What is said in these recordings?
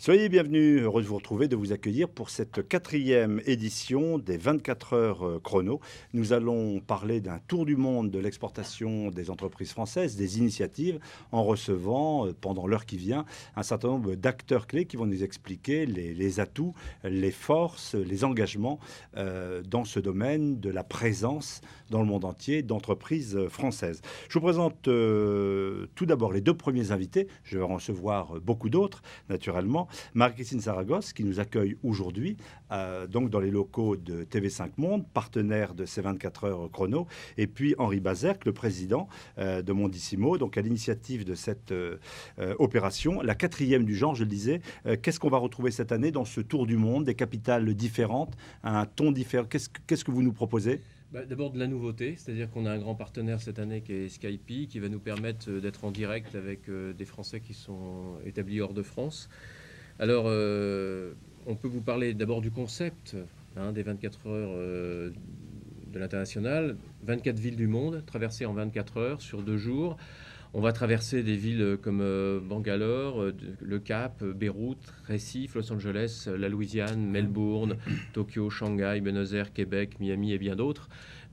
Soyez bienvenus, heureux de vous retrouver, de vous accueillir pour cette quatrième édition des 24 heures chrono. Nous allons parler d'un tour du monde de l'exportation des entreprises françaises, des initiatives, en recevant, pendant l'heure qui vient, un certain nombre d'acteurs clés qui vont nous expliquer les atouts, les forces, les engagements dans ce domaine de la présence dans le monde entier d'entreprises françaises. Je vous présente tout d'abord les deux premiers invités. Je vais en recevoir beaucoup d'autres, naturellement. Marie-Christine Saragosse, qui nous accueille aujourd'hui, donc dans les locaux de TV5 Monde, partenaire de ces 24 heures chrono. Et puis Henri Bazerque, le président de Mondissimo, donc à l'initiative de cette opération, la quatrième du genre, je le disais. Qu'est-ce qu'on va retrouver cette année dans ce tour du monde, des capitales différentes, un ton différent? Qu'est-ce que vous nous proposez? D'abord de la nouveauté, c'est-à-dire qu'on a un grand partenaire cette année qui est Skype, qui va nous permettre d'être en direct avec des Français qui sont établis hors de France. Alors, on peut vous parler d'abord du concept des 24 heures de l'international. 24 villes du monde, traversées en 24 heures sur 2 jours. On va traverser des villes comme Bangalore, Le Cap, Beyrouth, Recife, Los Angeles, la Louisiane, Melbourne, Tokyo, Shanghai, Buenos Aires, Québec, Miami et bien d'autres.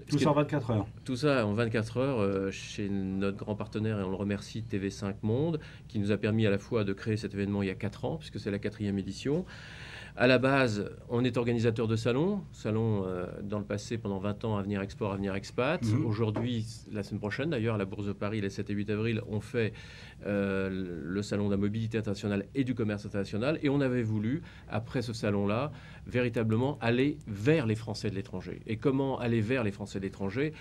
Tout ça en 24 heures. Tout ça en 24 heures chez notre grand partenaire, et on le remercie, TV5 Monde, qui nous a permis à la fois de créer cet événement il y a 4 ans, puisque c'est la 4e édition. À la base, on est organisateur de salons dans le passé pendant 20 ans, Avenir Export, Avenir Expat. Aujourd'hui, la semaine prochaine d'ailleurs, à la Bourse de Paris, les 7 et 8 avril, on fait le salon de la mobilité internationale et du commerce international. Et on avait voulu, après ce salon-là, véritablement aller vers les Français de l'étranger. Et comment aller vers les Français de l'étranger?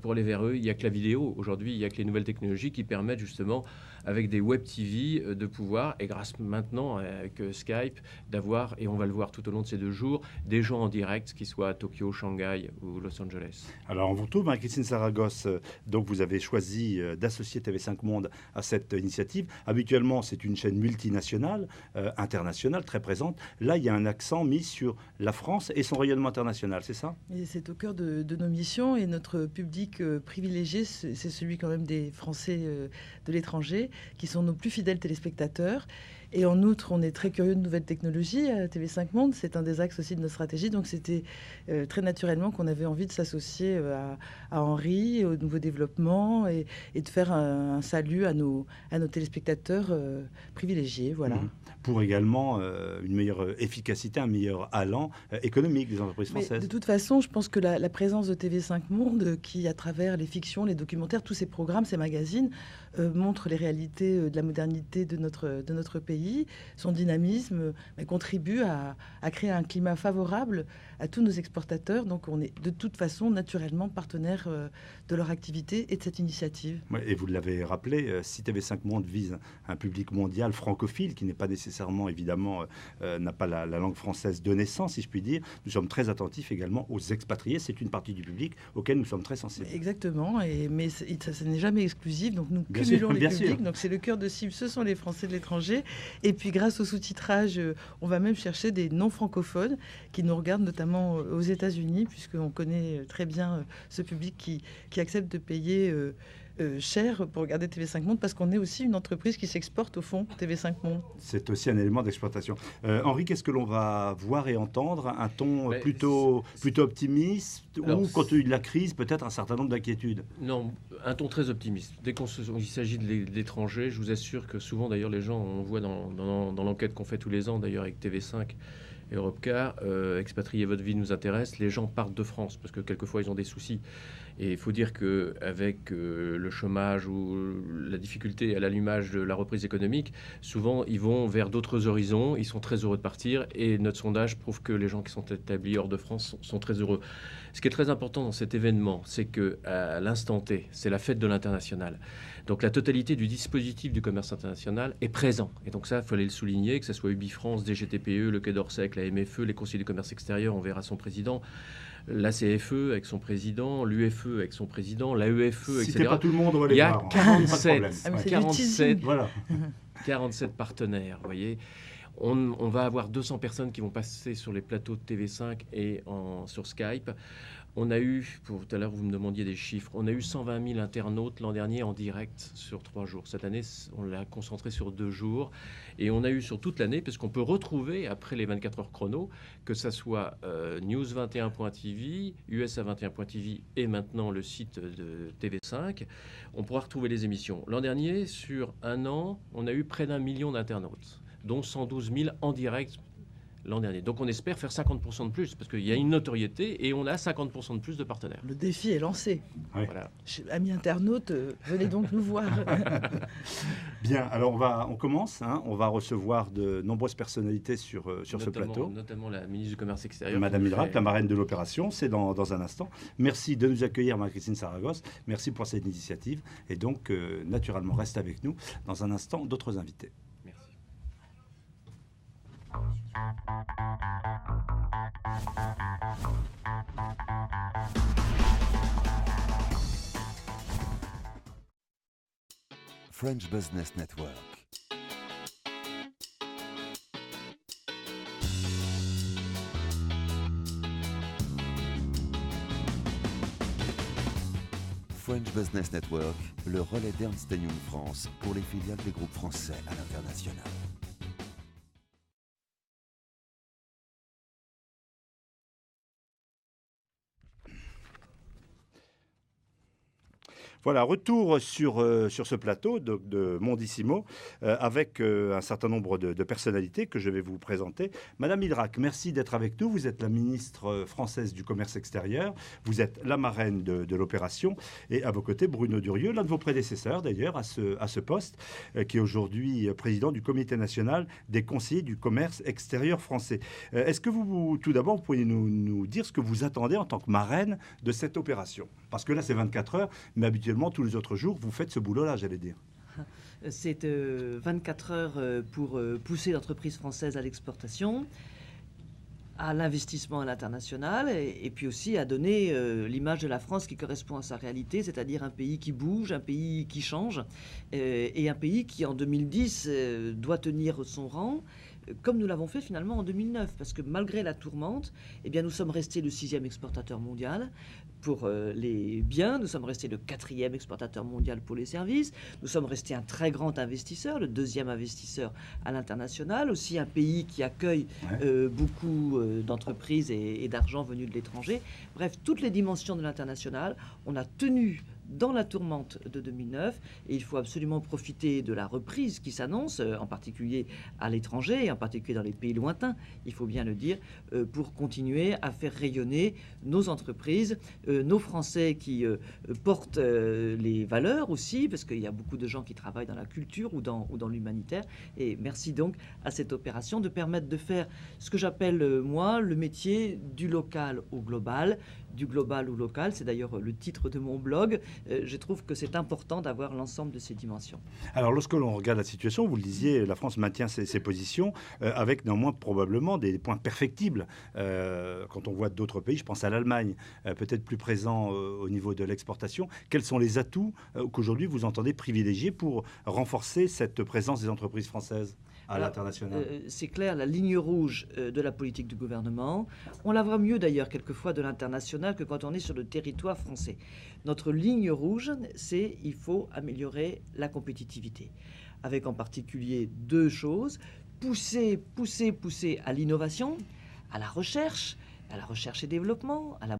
Pour aller vers eux, il n'y a que la vidéo. Aujourd'hui, il n'y a que les nouvelles technologies qui permettent justement, avec des web TV, de pouvoir, et grâce maintenant avec Skype, d'avoir, et on va le voir tout au long de ces 2 jours, des gens en direct, qu'ils soient à Tokyo, Shanghai ou Los Angeles. Alors, on vous retrouve, Marie-Christine Saragosse. Donc, vous avez choisi d'associer TV5 Monde à cette initiative. Habituellement, c'est une chaîne multinationale, internationale, très présente. Là, il y a un accent mis sur la France et son rayonnement international, c'est ça? Et c'est au cœur de nos missions, et notre public privilégié, c'est celui quand même des Français de l'étranger, qui sont nos plus fidèles téléspectateurs. Et en outre, on est très curieux de nouvelles technologies à TV5 Monde. C'est un des axes aussi de notre stratégie. Donc, c'était très naturellement qu'on avait envie de s'associer à Henri, au nouveau développement, et de faire un salut à nos téléspectateurs privilégiés. Voilà. Pour également une meilleure efficacité, un meilleur allant économique des entreprises françaises. Mais de toute façon, je pense que la présence de TV5 Monde, qui, à travers les fictions, les documentaires, tous ces programmes, ces magazines, montre les réalités de la modernité de notre pays, son dynamisme, contribue à créer un climat favorable à tous nos exportateurs. Donc on est de toute façon naturellement partenaire de leur activité et de cette initiative. Ouais, et vous l'avez rappelé, si TV5 Monde vise un public mondial francophile, qui n'est pas nécessairement, évidemment, n'a pas la langue française de naissance, si je puis dire, nous sommes très attentifs également aux expatriés. C'est une partie du public auquel nous sommes très sensibles. Exactement, mais ça n'est jamais exclusif. Donc nous cumulons les publics. Donc c'est le cœur de cible, ce sont les Français de l'étranger. Et puis grâce au sous-titrage, on va même chercher des non-francophones qui nous regardent notamment aux États-Unis, puisqu'on connaît très bien ce public qui accepte de payer cher pour regarder TV5 Monde, parce qu'on est aussi une entreprise qui s'exporte au fond, TV5 Monde. C'est aussi un élément d'exploitation. Henri, qu'est-ce que l'on va voir et entendre? Un ton plutôt optimiste, ou quand il y a eu de la crise, peut-être un certain nombre d'inquiétudes? Non, un ton très optimiste. Dès qu'il s'agit de l'étranger, je vous assure que souvent, d'ailleurs, les gens, on voit dans l'enquête qu'on fait tous les ans, d'ailleurs avec TV5 et Europcar, expatrier votre vie nous intéresse, les gens partent de France, parce que quelquefois, ils ont des soucis. Et il faut dire qu'avec le chômage ou la difficulté à l'allumage de la reprise économique, souvent ils vont vers d'autres horizons, ils sont très heureux de partir, et notre sondage prouve que les gens qui sont établis hors de France sont très heureux. Ce qui est très important dans cet événement, c'est qu'à l'instant T, c'est la fête de l'international. Donc la totalité du dispositif du commerce international est présent. Et donc ça, il fallait le souligner, que ce soit UbiFrance, DGTPE, le Quai d'Orsay, la MFE, les conseillers du commerce extérieur, on verra son président, la CFE avec son président, l'UFE avec son président, l'AEFE, etc. Citez pas tout le monde, on va les voir. Il y a 47 voilà. 47 partenaires, vous voyez. On va avoir 200 personnes qui vont passer sur les plateaux de TV5 et sur Skype. On a eu, tout à l'heure vous me demandiez des chiffres, on a eu 120 000 internautes l'an dernier en direct sur 3 jours. Cette année, on l'a concentré sur 2 jours. Et on a eu sur toute l'année, parce qu'on peut retrouver, après les 24 heures chrono, que ça soit news21.tv, USA21.tv et maintenant le site de TV5, on pourra retrouver les émissions. L'an dernier, sur un an, on a eu près d'1 million d'internautes, dont 112 000 en direct l'an dernier. Donc on espère faire 50% de plus, parce qu'il y a une notoriété et on a 50% de plus de partenaires. Le défi est lancé. Oui. Voilà. Amis internautes, venez donc nous voir. Bien, alors on commence. On va recevoir de nombreuses personnalités sur ce plateau. Notamment la ministre du Commerce extérieur. Madame Idrac, la marraine de l'opération, c'est dans un instant. Merci de nous accueillir, Marie-Christine Saragosse. Merci pour cette initiative. Et donc, naturellement, reste avec nous. Dans un instant, d'autres invités. Merci. French Business Network. French Business Network, le relais d'Ernst & Young France pour les filiales des groupes français à l'international. Voilà, retour sur ce plateau de Mondissimo avec un certain nombre de personnalités que je vais vous présenter. Madame Idrac, merci d'être avec nous. Vous êtes la ministre française du Commerce extérieur. Vous êtes la marraine de l'opération. Et à vos côtés, Bruno Durieux, l'un de vos prédécesseurs d'ailleurs à ce poste, qui est aujourd'hui président du Comité national des conseillers du commerce extérieur français. Est-ce que tout d'abord, vous pourriez nous dire ce que vous attendez en tant que marraine de cette opération? Parce que là, c'est 24 heures, mais habituellement, tous les autres jours, vous faites ce boulot-là, j'allais dire. C'est 24 heures pour pousser l'entreprise française à l'exportation, à l'investissement à l'international, et puis aussi à donner l'image de la France qui correspond à sa réalité, c'est-à-dire un pays qui bouge, un pays qui change, et un pays qui, en 2010, doit tenir son rang, comme nous l'avons fait finalement en 2009, parce que malgré la tourmente, eh bien, nous sommes restés le 6e exportateur mondial pour les biens, nous sommes restés le 4e exportateur mondial pour les services, nous sommes restés un très grand investisseur, le 2e investisseur à l'international, aussi un pays qui accueille beaucoup d'entreprises et d'argent venu de l'étranger. Bref, toutes les dimensions de l'international, on a tenu dans la tourmente de 2009, et il faut absolument profiter de la reprise qui s'annonce, en particulier à l'étranger, et en particulier dans les pays lointains, il faut bien le dire, pour continuer à faire rayonner nos entreprises, nos Français qui portent les valeurs aussi, parce qu'il y a beaucoup de gens qui travaillent dans la culture ou dans l'humanitaire, et merci donc à cette opération de permettre de faire ce que j'appelle, moi, le métier du local au global, du global au local, c'est d'ailleurs le titre de mon blog. Je trouve que c'est important d'avoir l'ensemble de ces dimensions. Alors, lorsque l'on regarde la situation, vous le disiez, la France maintient ses positions, avec néanmoins probablement des points perfectibles. Quand on voit d'autres pays, je pense à l'Allemagne, peut-être plus présent au niveau de l'exportation. Quels sont les atouts qu'aujourd'hui vous entendez privilégier pour renforcer cette présence des entreprises françaises à l'international? C'est clair, la ligne rouge de la politique du gouvernement, on la voit mieux d'ailleurs quelquefois de l'international que quand on est sur le territoire français. Notre ligne rouge, c'est il faut améliorer la compétitivité, avec en particulier 2 choses: pousser à l'innovation, à la recherche et développement, à la